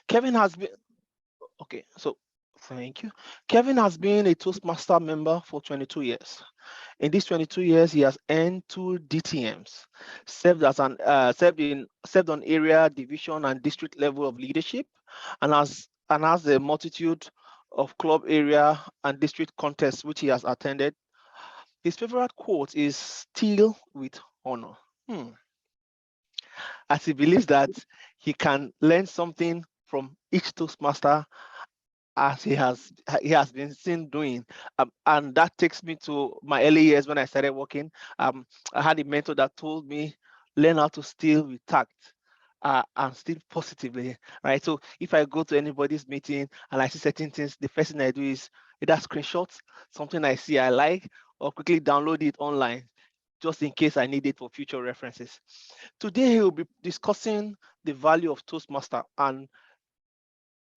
Kevin has been okay. So thank you. Kevin has been a Toastmaster member for 22 years. In these 22 years, he has earned 2 DTMs, served on area, division, and district level of leadership, and has a multitude of club area and district contests which he has attended. His favorite quote is "Still with honor," hmm, as he believes that he can learn something from each Toastmaster as he has been seen doing. And that takes me to my early years when I started working. I had a mentor that told me, learn how to steal with tact. And still positively, right? So if I go to anybody's meeting and I see certain things, the first thing I do is either screenshot something I see I like, or quickly download it online, just in case I need it for future references. Today he will be discussing the value of Toastmaster and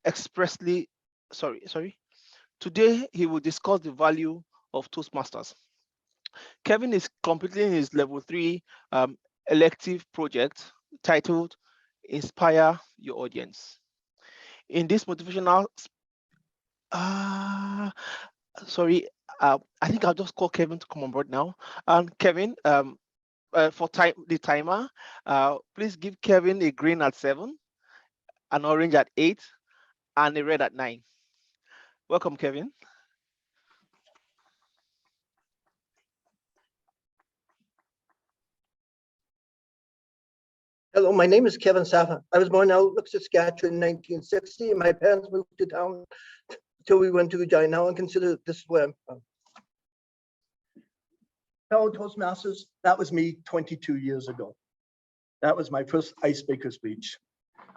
expressly, sorry. Today, he will discuss the value of Toastmasters. Kevin is completing his level 3 elective project titled Inspire Your Audience. In this motivational, uh, sorry, I think I'll just call Kevin to come on board now. And Kevin, for the timer, please give Kevin a green at 7, an orange at 8, and a red at 9. Welcome, Kevin. Hello, my name is Kevin Safa. I was born out of Saskatchewan in 1960, and my parents moved to town until we went to Regina now and consider this is where I'm from. Fellow Toastmasters, that was me 22 years ago. That was my first icebreaker speech.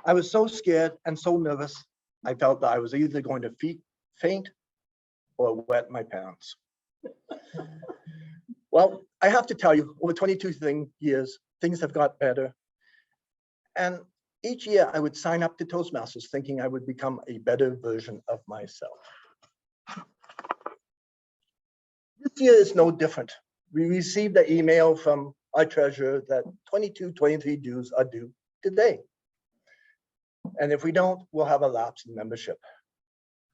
I was so scared and so nervous, I felt that I was either going to faint or wet my pants. Well, I have to tell you, over 22 years, things have got better. And each year I would sign up to Toastmasters thinking I would become a better version of myself. This year is no different. We received an email from our treasurer that 23 dues are due today. And if we don't, we'll have a lapse in membership.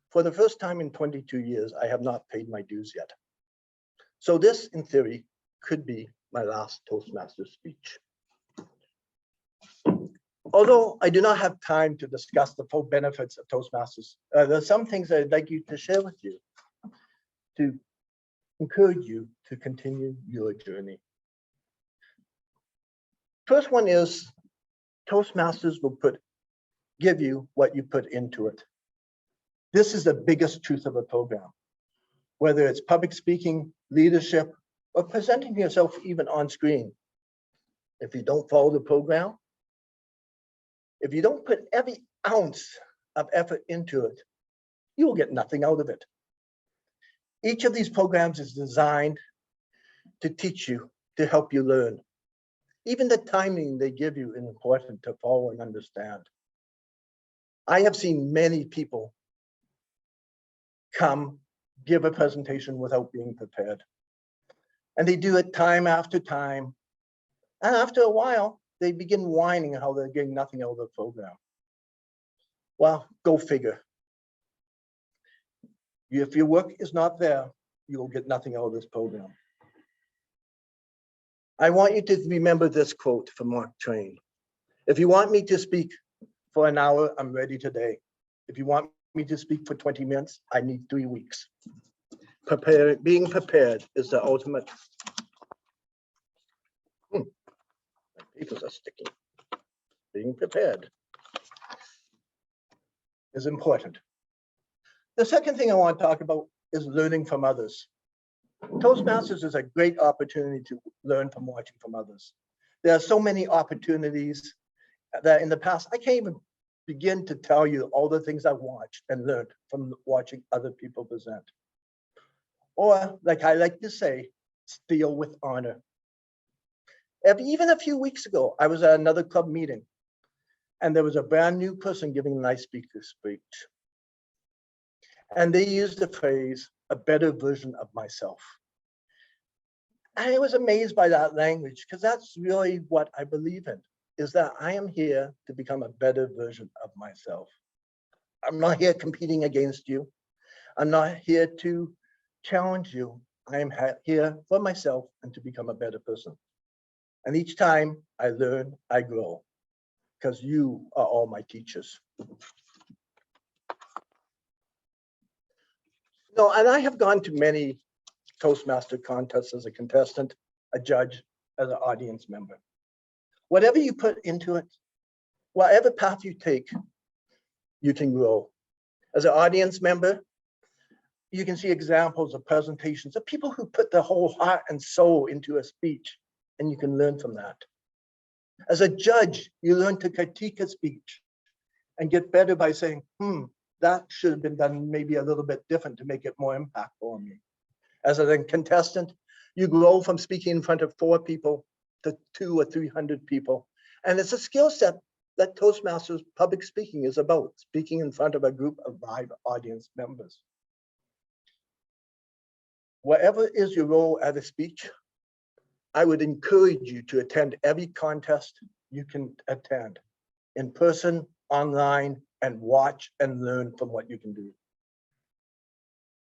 For the first time in 22 years, I have not paid my dues yet. So this, in theory, could be my last Toastmasters speech. Although I do not have time to discuss the full benefits of Toastmasters, there are some things I'd like you to share with you to encourage you to continue your journey. First one is Toastmasters will give you what you put into it. This is the biggest truth of a program, whether it's public speaking, leadership, or presenting yourself even on screen. If you don't follow the program, if you don't put every ounce of effort into it, you will get nothing out of it. Each of these programs is designed to teach you, to help you learn. Even the timing they give you is important to follow and understand. I have seen many people come give a presentation without being prepared. And they do it time after time. And after a while, they begin whining how they're getting nothing out of the program. Well, go figure. If your work is not there, you will get nothing out of this program. I want you to remember this quote from Mark Twain. If you want me to speak for an hour, I'm ready today. If you want me to speak for 20 minutes, I need 3 weeks. Being prepared is the ultimate. My papers are sticking. Being prepared is important. The second thing I want to talk about is learning from others. Toastmasters is a great opportunity to learn from watching from others. There are so many opportunities that in the past, I can't even begin to tell you all the things I've watched and learned from watching other people present. Or, like I like to say, steal with honor. Even a few weeks ago, I was at another club meeting, and there was a brand new person giving a nice speaker speech. And they used the phrase, a better version of myself. And I was amazed by that language, because that's really what I believe in. is that I am here to become a better version of myself. I'm not here competing against you. I'm not here to challenge you. I am here for myself and to become a better person. And each time I learn, I grow, because you are all my teachers. No, and I have gone to many Toastmaster contests as a contestant, a judge, as an audience member. Whatever you put into it, whatever path you take, you can grow. As an audience member, you can see examples of presentations of people who put their whole heart and soul into a speech, and you can learn from that. As a judge, you learn to critique a speech and get better by saying, that should have been done maybe a little bit different to make it more impactful on me. As a contestant, you grow from speaking in front of 4 people to 200 or 300 people. And it's a skill set that Toastmasters public speaking is about, speaking in front of a group of 5 audience members. Whatever is your role at a speech, I would encourage you to attend every contest you can attend, in person, online, and watch and learn from what you can do.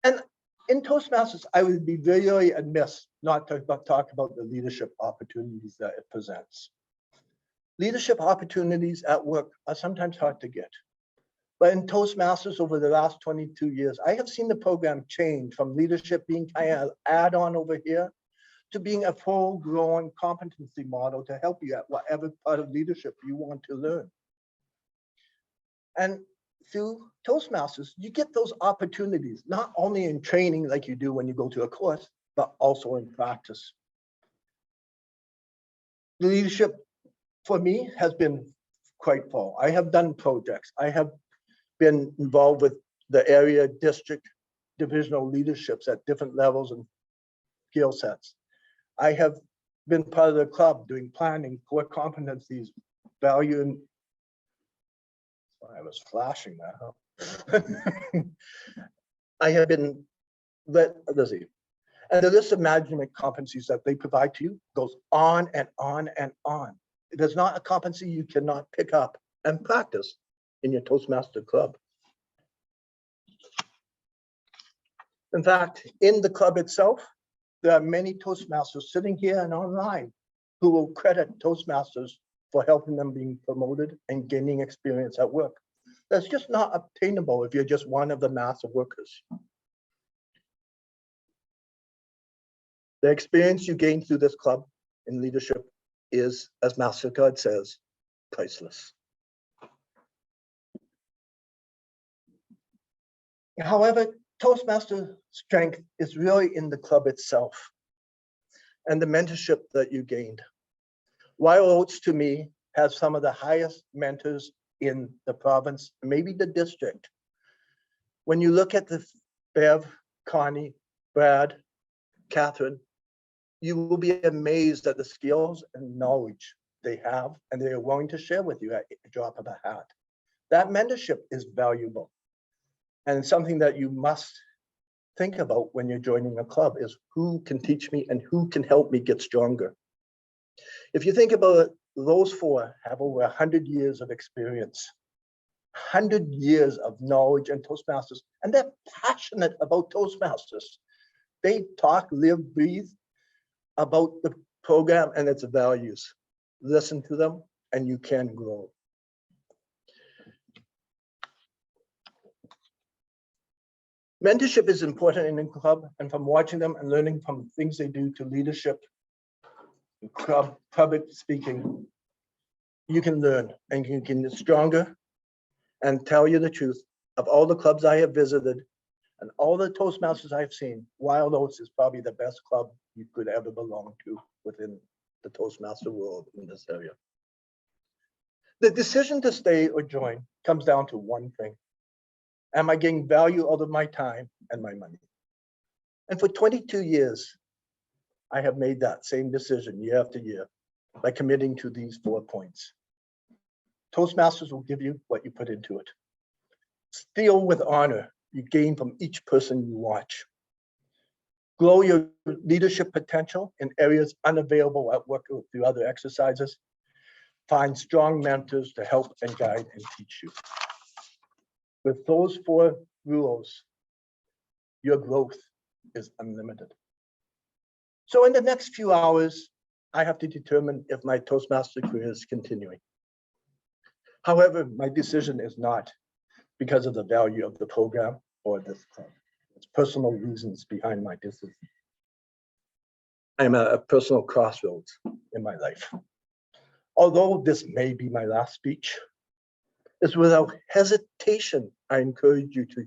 And in Toastmasters, I would be very amiss not to talk about the leadership opportunities that it presents. Leadership opportunities at work are sometimes hard to get. But in Toastmasters over the last 22 years, I have seen the program change from leadership being kind of add-on over here to being a full-grown competency model to help you at whatever part of leadership you want to learn. And through Toastmasters, you get those opportunities, not only in training like you do when you go to a course, but also in practice. The leadership for me has been quite full. I have done projects. I have been involved with the area, district, divisional leaderships at different levels and skill sets. I have been part of the club doing planning, core competencies, value, and I was flashing that. Huh? I have been let's see. And the list of management competencies that they provide to you goes on and on and on. It is not a competency you cannot pick up and practice in your Toastmaster club. In fact, in the club itself, there are many Toastmasters sitting here and online who will credit Toastmasters for helping them being promoted and gaining experience at work. That's just not obtainable if you're just one of the mass of workers. The experience you gain through this club in leadership is, as MasterCard says, priceless. However, Toastmaster strength is really in the club itself and the mentorship that you gained. Wild Oats, to me, has some of the highest mentors in the province, maybe the district. When you look at the Bev, Connie, Brad, Catherine, you will be amazed at the skills and knowledge they have, and they are willing to share with you at the drop of a hat. That mentorship is valuable, and something that you must think about when you're joining a club is who can teach me and who can help me get stronger. If you think about it, those 4 have over 100 years of experience, 100 years of knowledge in Toastmasters, and they're passionate about Toastmasters. They talk, live, breathe about the program and its values. Listen to them and you can grow. Mentorship is important in the club, and from watching them and learning from things they do to leadership, club, public speaking, you can learn and you can get stronger. And tell you the truth, of all the clubs I have visited and all the Toastmasters I've seen, Wild Oats is probably the best club you could ever belong to within the Toastmaster world in this area. The decision to stay or join comes down to one thing. Am I getting value out of my time and my money? And for 22 years, I have made that same decision year after year by committing to these 4 points. Toastmasters will give you what you put into it. Steal with honor you gain from each person you watch. Grow your leadership potential in areas unavailable at work or through other exercises. Find strong mentors to help and guide and teach you. With those 4 rules, your growth is unlimited. So in the next few hours, I have to determine if my Toastmaster career is continuing. However, my decision is not because of the value of the program or this club. It's personal reasons behind my decision. I'm at a personal crossroads in my life. Although this may be my last speech, it's without hesitation I encourage you to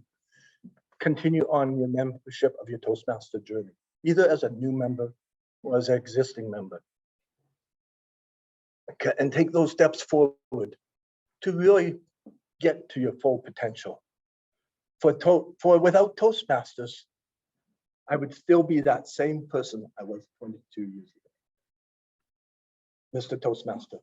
continue on your membership of your Toastmaster journey, either as a new member or as an existing member. Okay, and take those steps forward to really get to your full potential. For without Toastmasters, I would still be that same person I was 22 years ago. Mr. Toastmaster,